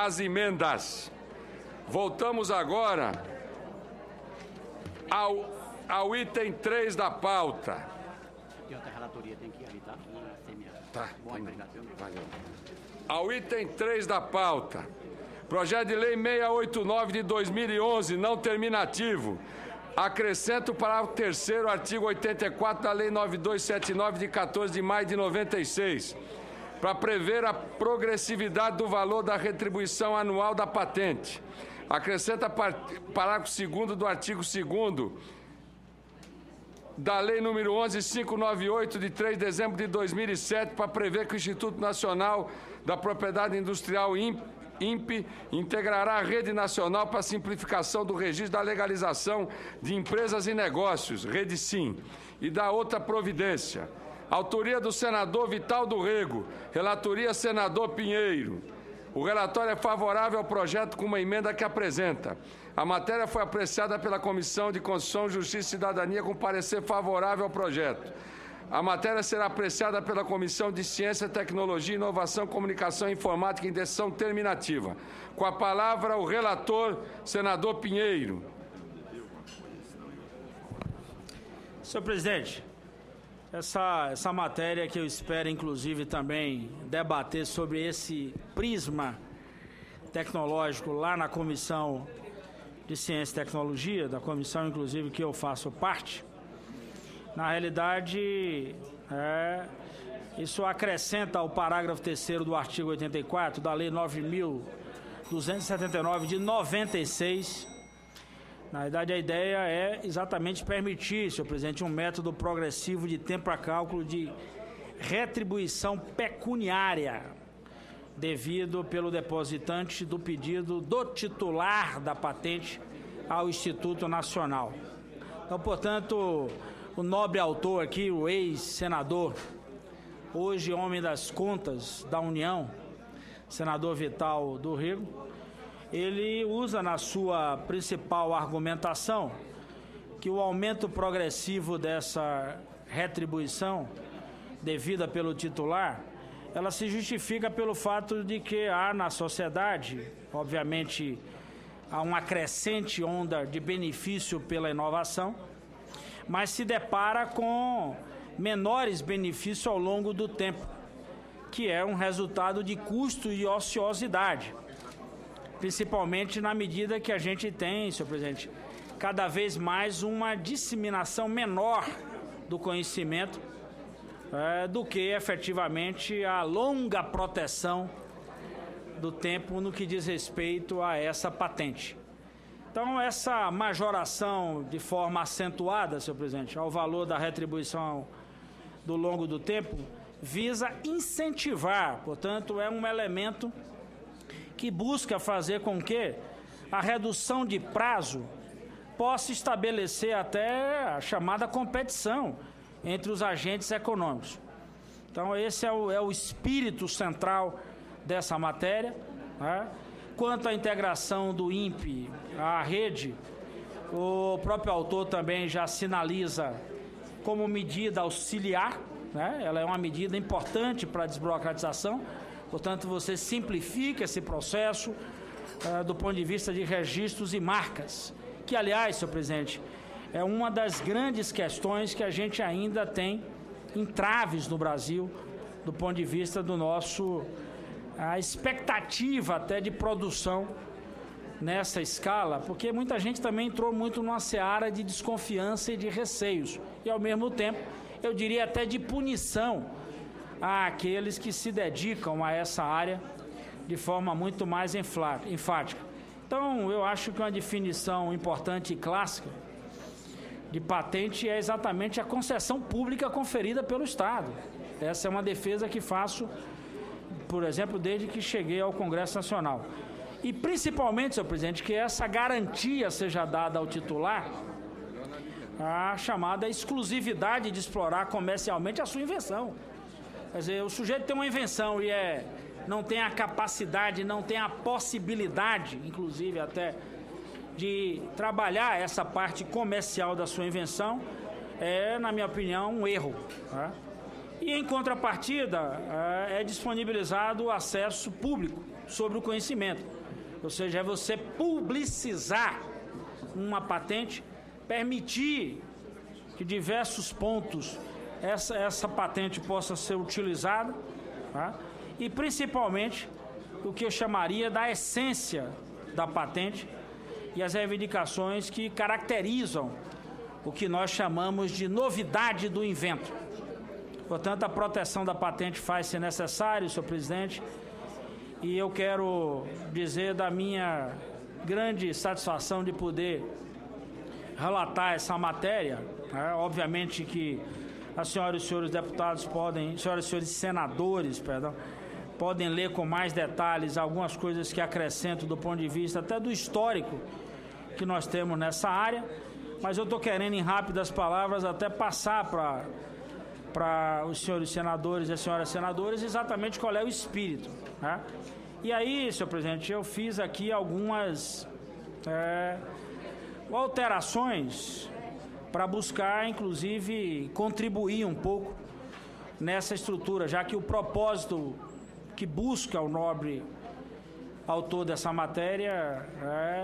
as emendas. Voltamos agora ao item 3 da pauta. Tá. Valeu. Ao item 3 da pauta. Projeto de Lei 689 de 2011, não terminativo. Acrescento o parágrafo 3º, artigo 84 da Lei 9279 de 14 de maio de 96, para prever a progressividade do valor da retribuição anual da patente. Acrescenta parágrafo 2º do artigo 2º da Lei número 11598, de 3 de dezembro de 2007, para prever que o Instituto Nacional da Propriedade Industrial, INPE, integrará a Rede Nacional para a Simplificação do Registro da Legalização de Empresas e Negócios, Rede Sim, e da outra providência. Autoria do senador Vital do Rego, relatoria senador Pinheiro. O relatório é favorável ao projeto com uma emenda que apresenta. A matéria foi apreciada pela Comissão de Constituição, Justiça e Cidadania com parecer favorável ao projeto. A matéria será apreciada pela Comissão de Ciência, Tecnologia, Inovação, Comunicação e Informática em decisão terminativa. Com a palavra, o relator, senador Pinheiro. Senhor presidente, essa matéria que eu espero, inclusive, também debater sobre esse prisma tecnológico lá na Comissão de Ciência e Tecnologia, da comissão, inclusive, que eu faço parte, na realidade, isso acrescenta ao parágrafo 3º do artigo 84 da Lei 9.279 de 96. Na verdade, a ideia é exatamente permitir, senhor presidente, um método progressivo de tempo para cálculo de retribuição pecuniária devido pelo depositante do pedido do titular da patente ao Instituto Nacional. Então, portanto, o nobre autor aqui, o ex-senador, hoje homem das contas da União, senador Vital do Rego, ele usa na sua principal argumentação que o aumento progressivo dessa retribuição devida pelo titular, ela se justifica pelo fato de que há na sociedade, obviamente, há uma crescente onda de benefício pela inovação, mas se depara com menores benefícios ao longo do tempo, que é um resultado de custo e ociosidade, principalmente na medida que a gente tem, senhor presidente, cada vez mais uma disseminação menor do conhecimento do que efetivamente a longa proteção do tempo no que diz respeito a essa patente. Então, essa majoração de forma acentuada, senhor presidente, ao valor da retribuição do longo do tempo, visa incentivar, portanto, é um elemento que busca fazer com que a redução de prazo possa estabelecer até a chamada competição entre os agentes econômicos. Então, esse é o espírito central dessa matéria, né? Quanto à integração do INPE à rede, o próprio autor também já sinaliza como medida auxiliar, né? Ela é uma medida importante para a desburocratização, portanto, você simplifica esse processo do ponto de vista de registros e marcas, que, aliás, senhor presidente, é uma das grandes questões que a gente ainda tem entraves no Brasil, do ponto de vista do nosso... a expectativa até de produção nessa escala, porque muita gente também entrou muito numa seara de desconfiança e de receios, e ao mesmo tempo, eu diria até de punição àqueles que se dedicam a essa área de forma muito mais enfática. Então, eu acho que uma definição importante e clássica de patente é exatamente a concessão pública conferida pelo Estado. Essa é uma defesa que faço, por exemplo, desde que cheguei ao Congresso Nacional. E principalmente, senhor presidente, que essa garantia seja dada ao titular, a chamada exclusividade de explorar comercialmente a sua invenção. Quer dizer, o sujeito tem uma invenção e não tem a capacidade, não tem a possibilidade, inclusive até, de trabalhar essa parte comercial da sua invenção, na minha opinião, um erro, tá? E, em contrapartida, é disponibilizado o acesso público sobre o conhecimento. Ou seja, é você publicizar uma patente, permitir que diversos pontos essa patente possa ser utilizada, tá? E, principalmente, o que eu chamaria da essência da patente e as reivindicações que caracterizam o que nós chamamos de novidade do invento. Portanto, a proteção da patente faz-se necessário, senhor presidente, e eu quero dizer da minha grande satisfação de poder relatar essa matéria. Obviamente que as senhoras e senhores deputados senhoras e senhores senadores, podem ler com mais detalhes algumas coisas que acrescento do ponto de vista até do histórico que nós temos nessa área, mas eu estou querendo, em rápidas palavras, até passar para os senhores senadores e as senhoras senadoras exatamente qual é o espírito, né? E aí, senhor presidente, eu fiz aqui algumas alterações para buscar, inclusive, contribuir um pouco nessa estrutura, já que o propósito que busca o nobre autor dessa matéria,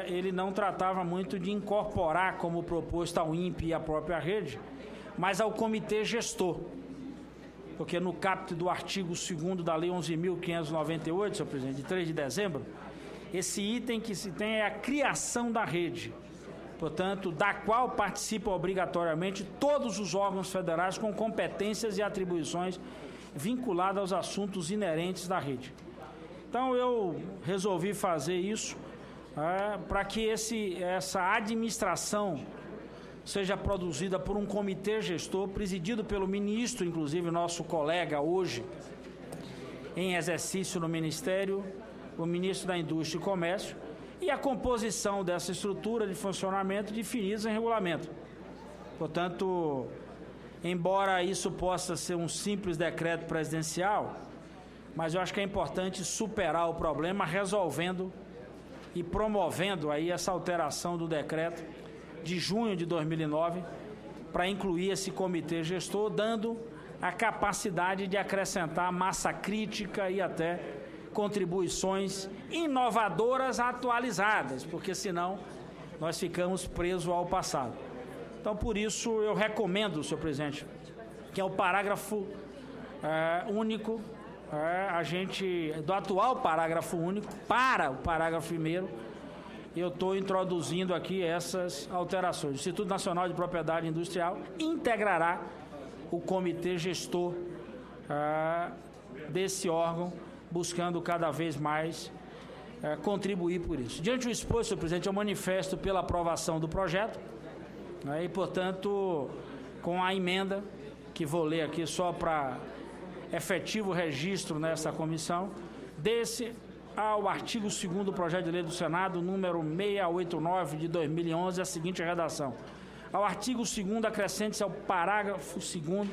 ele não tratava muito de incorporar, como proposto ao INPE e à própria rede, mas ao comitê gestor. Porque no caput do artigo 2º da Lei 11.598, senhor presidente, de 3 de dezembro, esse item que se tem é a criação da rede, portanto, da qual participam obrigatoriamente todos os órgãos federais com competências e atribuições vinculadas aos assuntos inerentes da rede. Então, eu resolvi fazer isso para que essa administração seja produzida por um comitê gestor, presidido pelo ministro, inclusive nosso colega hoje, em exercício no Ministério, o ministro da Indústria e Comércio, e a composição dessa estrutura de funcionamento definida em regulamento. Portanto, embora isso possa ser um simples decreto presidencial, mas eu acho que é importante superar o problema resolvendo e promovendo aí essa alteração do decreto de junho de 2009 para incluir esse comitê gestor, dando a capacidade de acrescentar massa crítica e até contribuições inovadoras atualizadas, porque senão nós ficamos presos ao passado. Então, por isso, eu recomendo, senhor presidente, que é o parágrafo único, do atual parágrafo único para o parágrafo 1º, eu estou introduzindo aqui essas alterações. O Instituto Nacional de Propriedade Industrial integrará o comitê gestor desse órgão, buscando cada vez mais contribuir por isso. Diante do exposto, senhor presidente, eu manifesto pela aprovação do projeto, e, portanto, com a emenda, que vou ler aqui só para efetivo registro nessa comissão, desse ao artigo 2º do projeto de lei do Senado, número 689 de 2011, a seguinte redação. Ao artigo 2º, acrescente-se ao parágrafo 2º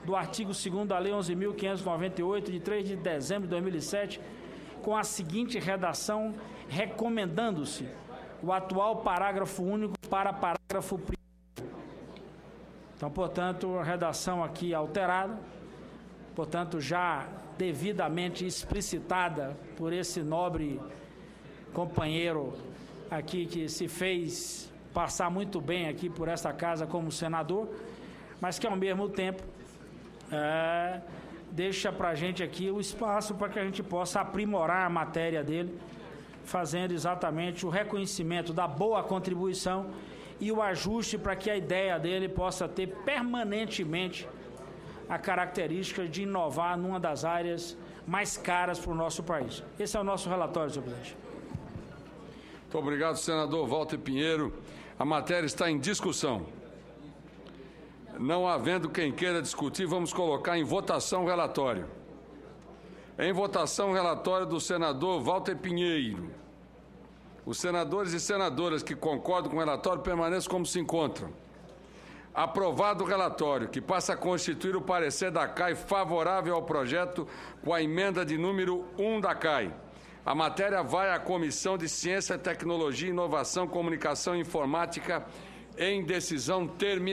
do artigo 2º da Lei 11.598, de 3 de dezembro de 2007, com a seguinte redação, recomendando-se o atual parágrafo único para parágrafo 1º. Então, portanto, a redação aqui alterada, portanto, já devidamente explicitada por esse nobre companheiro aqui que se fez passar muito bem aqui por esta casa como senador, mas que ao mesmo tempo deixa para a gente aqui o espaço para que a gente possa aprimorar a matéria dele, fazendo exatamente o reconhecimento da boa contribuição e o ajuste para que a ideia dele possa ter permanentemente a característica de inovar numa das áreas mais caras para o nosso país. Esse é o nosso relatório, senhor presidente. Muito obrigado, senador Walter Pinheiro. A matéria está em discussão. Não havendo quem queira discutir, vamos colocar em votação o relatório. Em votação o relatório do senador Walter Pinheiro. Os senadores e senadoras que concordam com o relatório permaneçam como se encontram. Aprovado o relatório, que passa a constituir o parecer da CAI favorável ao projeto com a emenda de número 1 da CAI. A matéria vai à Comissão de Ciência, Tecnologia, Inovação, Comunicação e Informática em decisão terminativa.